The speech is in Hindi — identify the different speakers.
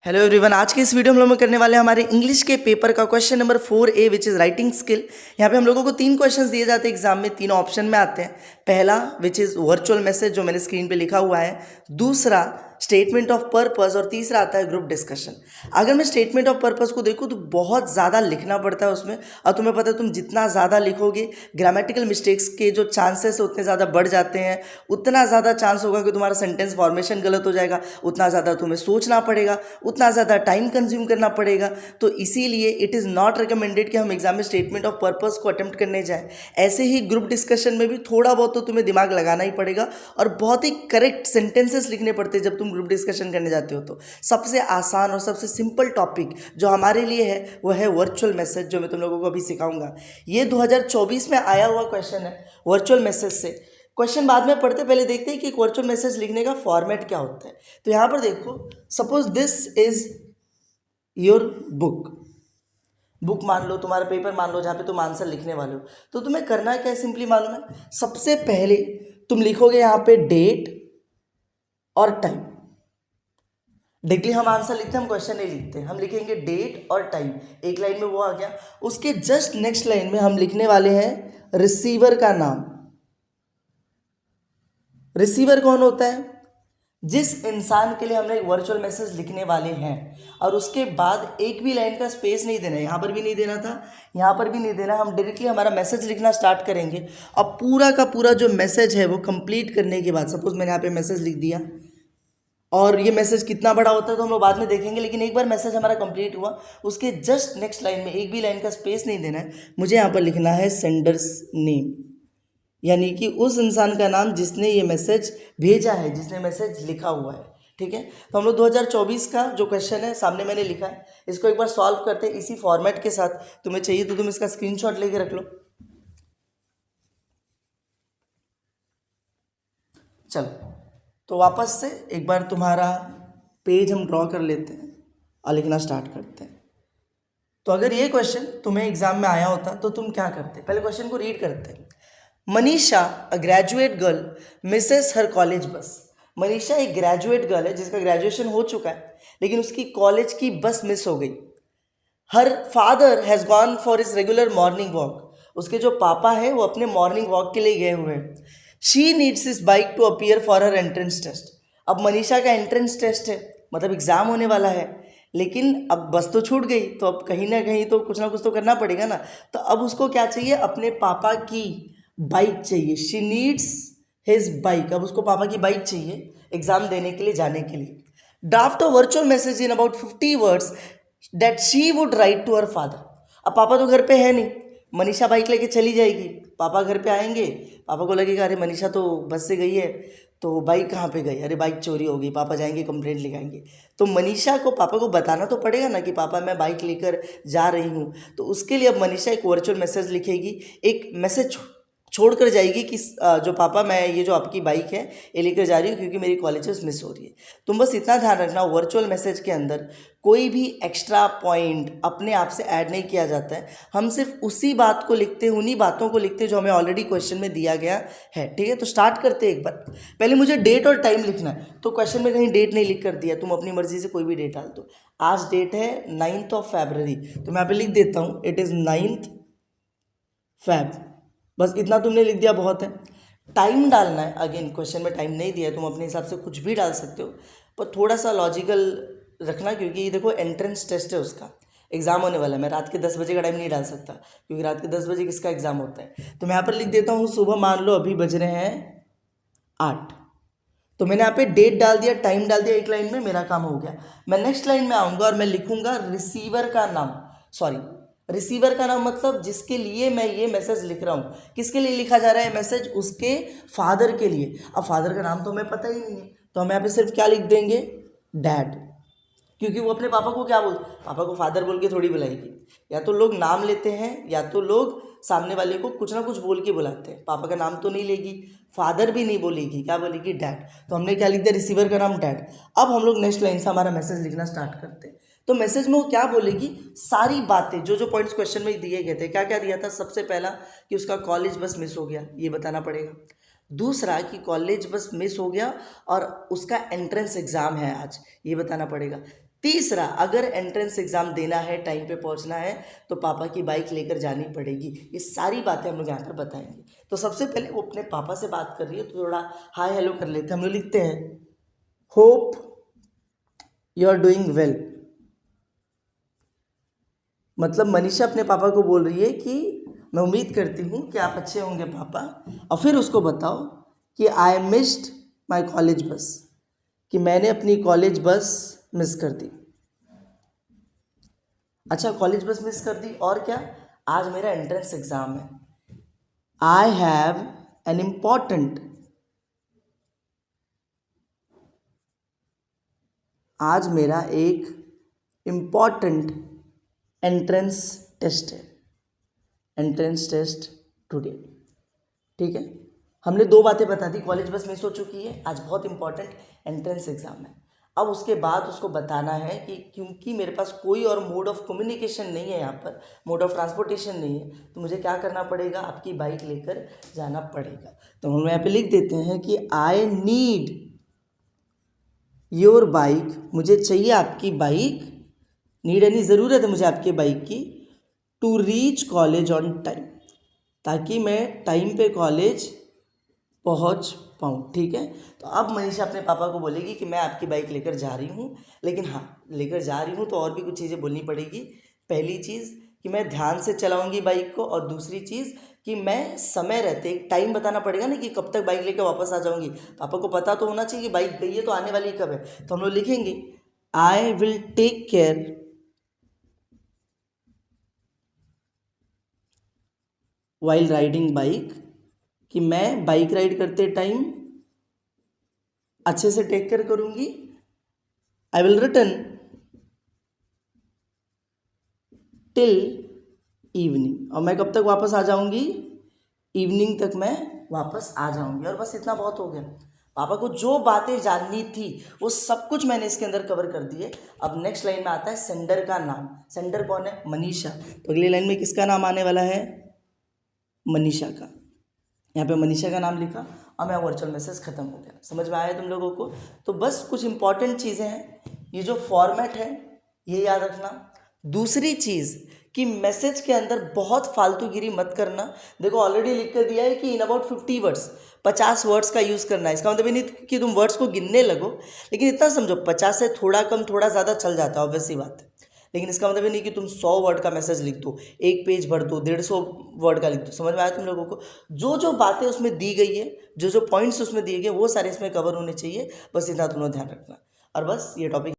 Speaker 1: हेलो एवरीवन, आज के इस वीडियो में हम लोग करने वाले हैं हमारे इंग्लिश के पेपर का question number 4A which is writing skill. यहाँ पे हम लोगों को 3 क्वेश्चंस दिए जाते हैं एग्जाम में, तीनों ऑप्शन में आते हैं। पहला विच इज़ वर्चुअल मैसेज, जो मैंने स्क्रीन पे लिखा हुआ है। दूसरा स्टेटमेंट ऑफ पर्पस और तीसरा आता है ग्रुप डिस्कशन। अगर मैं स्टेटमेंट ऑफ पर्पस को देखूँ तो बहुत ज़्यादा लिखना पड़ता है उसमें, और तुम्हें पता है तुम जितना ज़्यादा लिखोगे ग्रामेटिकल मिस्टेक्स के जो चांसेस है उतने ज़्यादा बढ़ जाते हैं। उतना ज़्यादा चांस होगा कि तुम्हारा सेंटेंस फॉर्मेशन गलत हो जाएगा, उतना ज़्यादा तुम्हें सोचना पड़ेगा, उतना ज़्यादा टाइम कंज्यूम करना पड़ेगा। तो इसीलिए इट इज़ नॉट रिकमेंडेड कि हम एग्जाम में स्टेटमेंट ऑफ पर्पस को अटेम्प्ट करने जाएं। ऐसे ही ग्रुप डिस्कशन में भी थोड़ा बहुत तो तुम्हें दिमाग लगाना ही पड़ेगा, और बहुत ही करेक्ट सेंटेंसेस लिखने पड़ते हैं जब तुम ग्रुप डिस्कशन करने जाते हो। तो सबसे आसान और सबसे सिंपल टॉपिक जो हमारे लिए है वो है वर्चुअल मैसेज, जो मैं तुम लोगों को अभी सिखाऊंगा। ये 2024 में आया हुआ क्वेश्चन है वर्चुअल मैसेज से। क्वेश्चन बाद में पढ़ते, पहले देखते हैं कि एक वर्चुअल मैसेज लिखने का फॉर्मेट क्या होता है। तो यहाँ पर देखो, suppose this is your book मान लो, तुम्हारा पेपर मान लो, जहाँ पे तुम आंसर लिखने वाले हो। तो तुम्हें करना क्या है, सिंपली मालूम है, सबसे पहले तुम लिखोगे यहाँ पे डेट और टाइम। डायरेक्टली हम आंसर लिखते हैं, हम क्वेश्चन नहीं लिखते, हम लिखेंगे डेट और टाइम, एक लाइन में वो आ गया। उसके जस्ट नेक्स्ट लाइन में हम लिखने वाले हैं रिसीवर का नाम। रिसीवर कौन होता है? जिस इंसान के लिए हमने एक वर्चुअल मैसेज लिखने वाले हैं। और उसके बाद एक भी लाइन का स्पेस नहीं देना है, यहाँ पर भी नहीं देना था, यहाँ पर भी नहीं देना। हम डायरेक्टली हमारा मैसेज लिखना स्टार्ट करेंगे। अब पूरा का पूरा जो मैसेज है वो कंप्लीट करने के बाद, सपोज मैंने यहाँ पे मैसेज लिख दिया, और ये मैसेज कितना बड़ा होता है तो हम लोग बाद में देखेंगे, लेकिन एक बार मैसेज हमारा कंप्लीट हुआ, उसके जस्ट नेक्स्ट लाइन में एक भी लाइन का स्पेस नहीं देना है। मुझे यहाँ पर लिखना है सेंडर्स नेम, यानी कि उस इंसान का नाम जिसने ये मैसेज भेजा है, जिसने मैसेज लिखा हुआ है। ठीक है, तो हम लोग 2024 का जो क्वेश्चन है सामने मैंने लिखा है, इसको एक बार सॉल्व करते हैं इसी फॉर्मेट के साथ। तुम्हें चाहिए तो तुम इसका स्क्रीनशॉट लेके रख लो। चलो, तो वापस से एक बार तुम्हारा पेज हम ड्रॉ कर लेते हैं और लिखना स्टार्ट करते हैं। तो अगर ये क्वेश्चन तुम्हें एग्जाम में आया होता तो तुम क्या करते? पहले क्वेश्चन को रीड करते हैं। Manisha, a graduate girl, Mrs her college बस। मनीषा एक ग्रेजुएट गर्ल है जिसका ग्रेजुएशन हो चुका है, लेकिन उसकी कॉलेज की बस मिस हो गई। Her father has gone for his regular morning walk. उसके जो पापा है वो अपने मॉर्निंग वॉक के लिए गए हुए हैं। She needs his bike to appear for her entrance test. अब मनीषा का एंट्रेंस टेस्ट है, मतलब एग्ज़ाम होने वाला है, लेकिन अब बस तो छूट गई, तो अब कहीं ना कहीं तो कुछ ना कुछ तो करना पड़ेगा ना। तो अब उसको क्या चाहिए? अपने पापा की बाइक चाहिए। She needs his bike. अब उसको पापा की बाइक चाहिए एग्ज़ाम देने के लिए, जाने के लिए। Draft a virtual message in about 50 words that she would write to her father. अब पापा तो घर पे है नहीं, मनीषा बाइक लेके चली जाएगी, पापा घर पे आएंगे, पापा को लगेगा अरे मनीषा तो बस से गई है, तो बाइक कहाँ पे गई? अरे बाइक चोरी हो गई। पापा जाएंगे कंप्लेंट लिखाएंगे। तो मनीषा को पापा को बताना तो पड़ेगा ना कि पापा मैं बाइक लेकर जा रही हूँ। तो उसके लिए अब मनीषा एक वर्चुअल मैसेज लिखेगी, एक मैसेज छोड़ कर जाएगी कि जो पापा मैं ये जो आपकी बाइक है ये लेकर जा रही हूँ क्योंकि मेरी कॉलेजेस मिस हो रही है। तुम बस इतना ध्यान रखना, वर्चुअल मैसेज के अंदर कोई भी एक्स्ट्रा पॉइंट अपने आप से ऐड नहीं किया जाता है। हम सिर्फ उसी बात को लिखते हैं, उन्हीं बातों को लिखते हैं जो हमें ऑलरेडी क्वेश्चन में दिया गया है। ठीक है, तो स्टार्ट करते हैं एक बार। पहले मुझे डेट और टाइम लिखना है, तो क्वेश्चन में कहीं डेट नहीं लिख कर दिया, तुम अपनी मर्जी से कोई भी डेट डाल दो। आज डेट है 9 फरवरी, तो मैं यहाँ पे लिख देता हूँ इट इज़ 9 Feb। बस इतना तुमने लिख दिया, बहुत है। टाइम डालना है, अगेन क्वेश्चन में टाइम नहीं दिया है, तुम अपने हिसाब से कुछ भी डाल सकते हो, पर थोड़ा सा लॉजिकल रखना, क्योंकि ये देखो एंट्रेंस टेस्ट है, उसका एग्ज़ाम होने वाला है। मैं रात के 10 बजे का टाइम नहीं डाल सकता, क्योंकि रात के 10 बजे किसका एग्ज़ाम होता है। तो मैं यहाँ पर लिख देता हूँ सुबह, मान लो अभी बज रहे हैं 8। तो मैंने यहाँ पे डेट डाल दिया, टाइम डाल दिया, एक लाइन में मेरा काम हो गया। मैं नेक्स्ट लाइन में आऊँगा और मैं लिखूँगा रिसीवर का नाम। सॉरी, रिसीवर का नाम मतलब जिसके लिए मैं ये मैसेज लिख रहा हूँ। किसके लिए लिखा जा रहा है मैसेज? उसके फादर के लिए। अब फादर का नाम तो हमें पता ही नहीं है, तो हम यहाँ पे सिर्फ क्या लिख देंगे? डैड। क्योंकि वो अपने पापा को क्या बोल, पापा को फादर बोल के थोड़ी बुलाएगी। या तो लोग नाम लेते हैं, या तो लोग सामने वाले को कुछ ना कुछ बोल के बुलाते हैं। पापा का नाम तो नहीं लेगी, फादर भी नहीं बोलेगी, क्या बोलेगी? डैड। तो हमने क्या लिख दिया? रिसीवर का नाम डैड। अब हम लोग नेक्स्ट लाइन से हमारा मैसेज लिखना स्टार्ट करते हैं। तो मैसेज में वो क्या बोलेगी? सारी बातें जो जो पॉइंट्स क्वेश्चन में दिए गए थे। क्या क्या दिया था? सबसे पहला कि उसका कॉलेज बस मिस हो गया, ये बताना पड़ेगा। दूसरा कि कॉलेज बस मिस हो गया और उसका एंट्रेंस एग्ज़ाम है आज, ये बताना पड़ेगा। तीसरा, अगर एंट्रेंस एग्ज़ाम देना है, टाइम पे पहुंचना है, तो पापा की बाइक लेकर जानी पड़ेगी। ये सारी बातें हम लोग यहाँ पर बताएंगे। तो सबसे पहले वो अपने पापा से बात कर रही है, तो थोड़ा हाय हेलो कर लेते हैं। हम लोग लिखते हैं hope you are doing well. मतलब मनीषा अपने पापा को बोल रही है कि मैं उम्मीद करती हूँ कि आप अच्छे होंगे पापा। और फिर उसको बताओ कि आई मिस्ड माई कॉलेज बस, कि मैंने अपनी कॉलेज बस मिस कर दी। अच्छा, कॉलेज बस मिस कर दी, और क्या, आज मेरा एंट्रेंस एग्ज़ाम है। आई हैव एन इम्पॉर्टेंट, आज मेरा एक इम्पॉर्टेंट एंट्रेंस टेस्ट है, एंट्रेंस टेस्ट टुडे। ठीक है, हमने दो बातें बता दी, कॉलेज बस मिस हो चुकी है, आज बहुत इंपॉर्टेंट एंट्रेंस एग्ज़ाम है। अब उसके बाद उसको बताना है कि क्योंकि मेरे पास कोई और मोड ऑफ कम्युनिकेशन नहीं है, यहाँ पर मोड ऑफ ट्रांसपोर्टेशन नहीं है, तो मुझे क्या करना पड़ेगा, आपकी बाइक लेकर जाना पड़ेगा। तो हम यहाँ पे लिख देते हैं कि आई नीड योर बाइक, मुझे चाहिए आपकी बाइक, नीड यानी ज़रूरत है मुझे आपकी बाइक की, to reach college on time, ताकि मैं टाइम पे कॉलेज पहुंच पाऊँ। ठीक है, तो अब मनीषा अपने पापा को बोलेगी कि मैं आपकी बाइक लेकर जा रही हूँ, लेकिन हाँ, लेकर जा रही हूँ तो और भी कुछ चीज़ें बोलनी पड़ेगी। पहली चीज़ कि मैं ध्यान से चलाऊंगी बाइक को, और दूसरी चीज़ कि मैं समय रहते, एक टाइम बताना पड़ेगा ना कि कब तक बाइक लेकर वापस आ जाऊंगी। पापा को पता तो होना चाहिए कि बाइक गई है तो आने वाली कब है। तो हम लोग लिखेंगे I will take care while riding bike, कि मैं बाइक राइड करते टाइम अच्छे से टेक केयर करूंगी। I will return till evening, और मैं कब तक वापस आ जाऊंगी, इवनिंग तक मैं वापस आ जाऊंगी। और बस इतना बहुत हो गया। पापा को जो बातें जाननी थी वो सब कुछ मैंने इसके अंदर कवर कर दिए। अब नेक्स्ट लाइन में आता है सेंडर का नाम। सेंडर कौन है, मनीषा। तो अगली लाइन में किसका नाम आने वाला है, मनीषा का। यहाँ पे मनीषा का नाम लिखा और मेरा वर्चुअल मैसेज खत्म हो गया। समझ में आया तुम लोगों को। तो बस कुछ इंपॉर्टेंट चीज़ें हैं, ये जो फॉर्मेट है ये याद रखना। दूसरी चीज़ कि मैसेज के अंदर बहुत फालतूगिरी मत करना। देखो ऑलरेडी लिख कर दिया है कि इन अबाउट 50 वर्ड्स, 50 वर्ड्स का यूज़ करना है। इसका मतलब ये नहीं कि तुम वर्ड्स को गिनने लगो, लेकिन इतना समझो 50 से थोड़ा कम थोड़ा ज़्यादा चल जाता है, ऑब्वियस सी बात है। लेकिन इसका मतलब ये नहीं कि तुम 100 वर्ड का मैसेज लिख दो, एक पेज भर दो, 150 वर्ड का लिख दो। समझ में आया तुम लोगों को। जो जो बातें उसमें दी गई है, जो जो पॉइंट्स उसमें दिए गए, वो सारे इसमें कवर होने चाहिए। बस इतना तुम लोग ध्यान रखना। और बस ये टॉपिक